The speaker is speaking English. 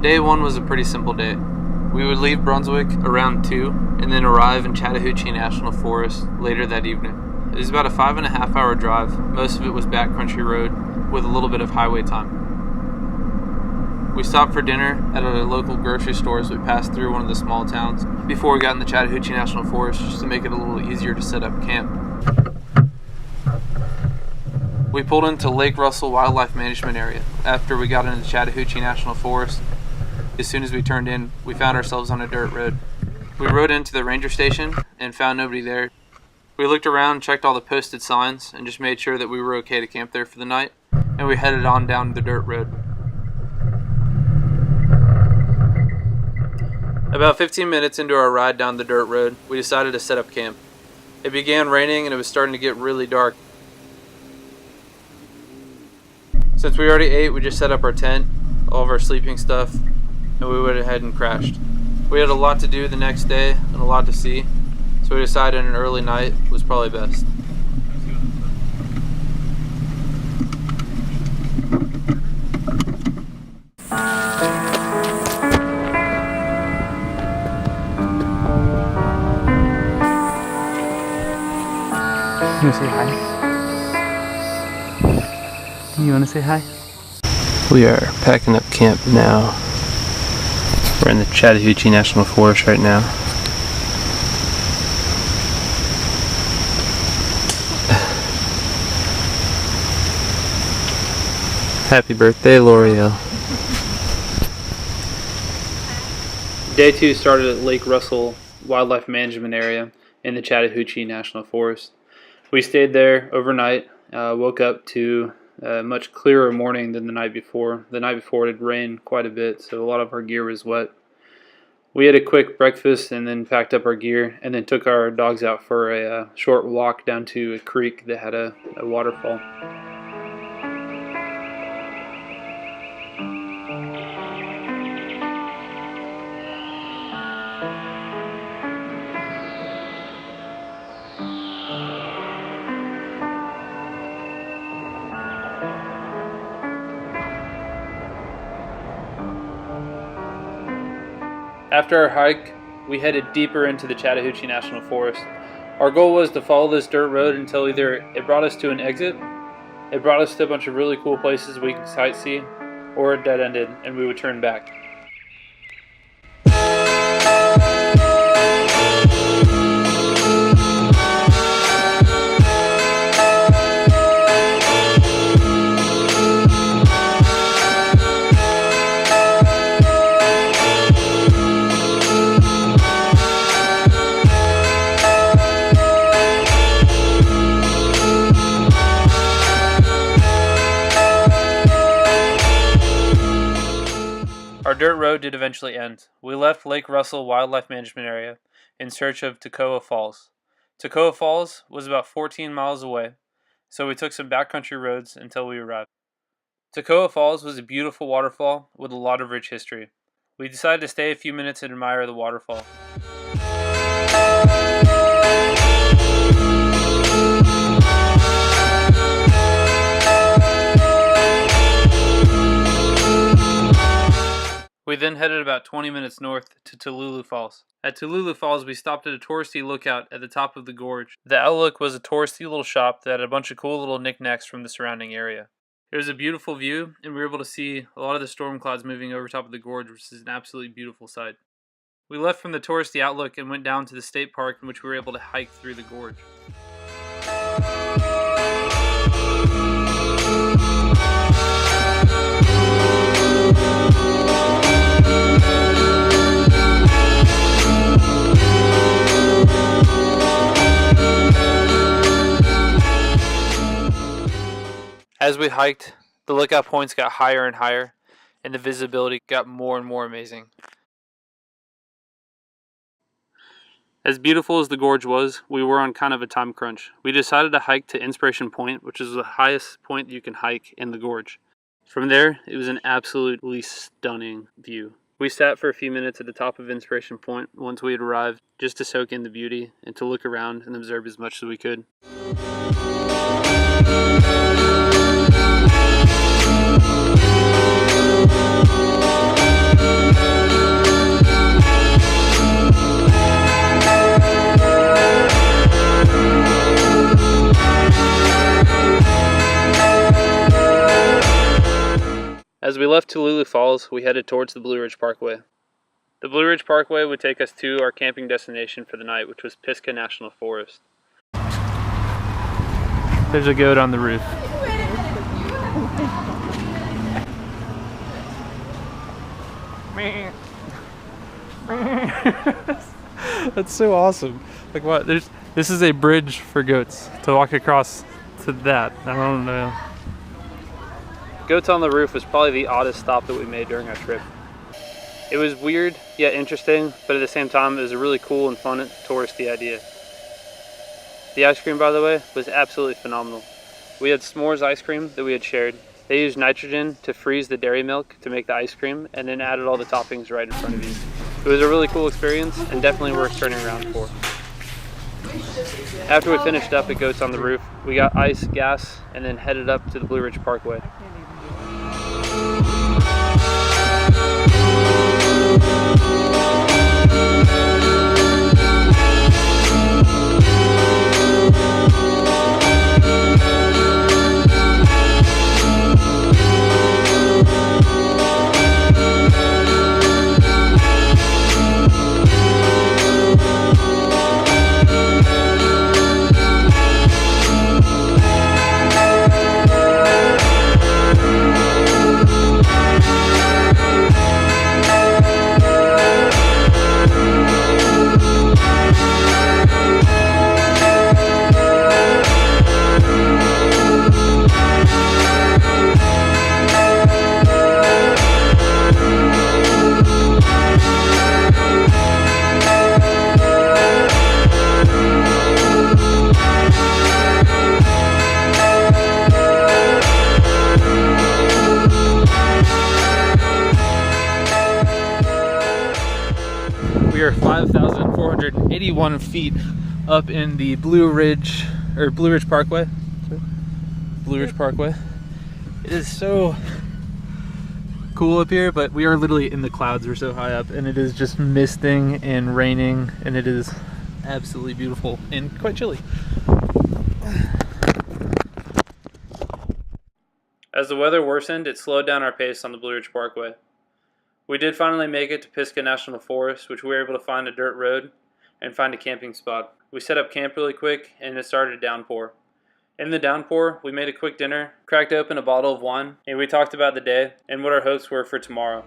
Day 1 was a pretty simple day. We would leave Brunswick around 2 and then arrive in Chattahoochee National Forest later that evening. It was about a 5.5 hour drive. Most of it was backcountry road with a little bit of highway time. We stopped for dinner at a local grocery store as we passed through one of the small towns before we got in the Chattahoochee National Forest, just to make it a little easier to set up camp. We pulled into Lake Russell Wildlife Management Area after we got into the Chattahoochee National Forest. As soon as we turned in, we found ourselves on a dirt road. We rode into the ranger station and found nobody there. We looked around, checked all the posted signs, and just made sure that we were okay to camp there for the night, and we headed on down the dirt road. About 15 minutes into our ride down the dirt road, we decided to set up camp. It began raining and it was starting to get really dark. Since we already ate, we just set up our tent, all of our sleeping stuff, and we went ahead and crashed. We had a lot to do the next day and a lot to see, so we decided an early night was probably best. You wanna say hi? You wanna say hi? We are packing up camp now. We're in the Chattahoochee National Forest right now. Happy birthday, L'Oreal. Day 2 started at Lake Russell Wildlife Management Area in the Chattahoochee National Forest. We stayed there overnight, woke up to a much clearer morning than the night before. The night before it had rained quite a bit, so a lot of our gear was wet. We had a quick breakfast and then packed up our gear and then took our dogs out for a short walk down to a creek that had a waterfall. After our hike, we headed deeper into the Chattahoochee National Forest. Our goal was to follow this dirt road until either it brought us to an exit, it brought us to a bunch of really cool places we could sightsee, or it dead-ended and we would turn back. Our dirt road did eventually end. We left Lake Russell Wildlife Management Area in search of Toccoa Falls. Toccoa Falls was about 14 miles away, so we took some backcountry roads until we arrived. Toccoa Falls was a beautiful waterfall with a lot of rich history. We decided to stay a few minutes and admire the waterfall. We then headed about 20 minutes north to Talulu Falls. At Talulu Falls, we stopped at a touristy lookout at the top of the gorge. The outlook was a touristy little shop that had a bunch of cool little knickknacks from the surrounding area. It was a beautiful view, and we were able to see a lot of the storm clouds moving over top of the gorge, which is an absolutely beautiful sight. We left from the touristy outlook and went down to the state park, in which we were able to hike through the gorge. As we hiked, the lookout points got higher and higher, and the visibility got more and more amazing. As beautiful as the gorge was, we were on kind of a time crunch. We decided to hike to Inspiration Point, which is the highest point you can hike in the gorge. From there, it was an absolutely stunning view. We sat for a few minutes at the top of Inspiration Point once we had arrived, just to soak in the beauty and to look around and observe as much as we could. As we left Tallulah Falls, we headed towards the Blue Ridge Parkway. The Blue Ridge Parkway would take us to our camping destination for the night, which was Pisgah National Forest. There's a goat on the roof. That's so awesome. Like what? This is a bridge for goats to walk across to that. I don't know. Goats on the roof was probably the oddest stop that we made during our trip. It was weird yet interesting, but at the same time it was a really cool and fun touristy idea. The ice cream, by the way, was absolutely phenomenal. We had s'mores ice cream that we had shared. They used nitrogen to freeze the dairy milk to make the ice cream and then added all the toppings right in front of you. It was a really cool experience and definitely worth turning around for. After we finished up at Goats on the Roof, we got ice, gas, and then headed up to the Blue Ridge Parkway. We are 5,481 feet up in the Blue Ridge Parkway. Blue Ridge Parkway. It is so cool up here, but we are literally in the clouds. We're so high up, and it is just misting and raining, and it is absolutely beautiful and quite chilly. As the weather worsened, it slowed down our pace on the Blue Ridge Parkway. We did finally make it to Pisgah National Forest, which we were able to find a dirt road and find a camping spot. We set up camp really quick, and it started to downpour. In the downpour, we made a quick dinner, cracked open a bottle of wine, and we talked about the day and what our hopes were for tomorrow.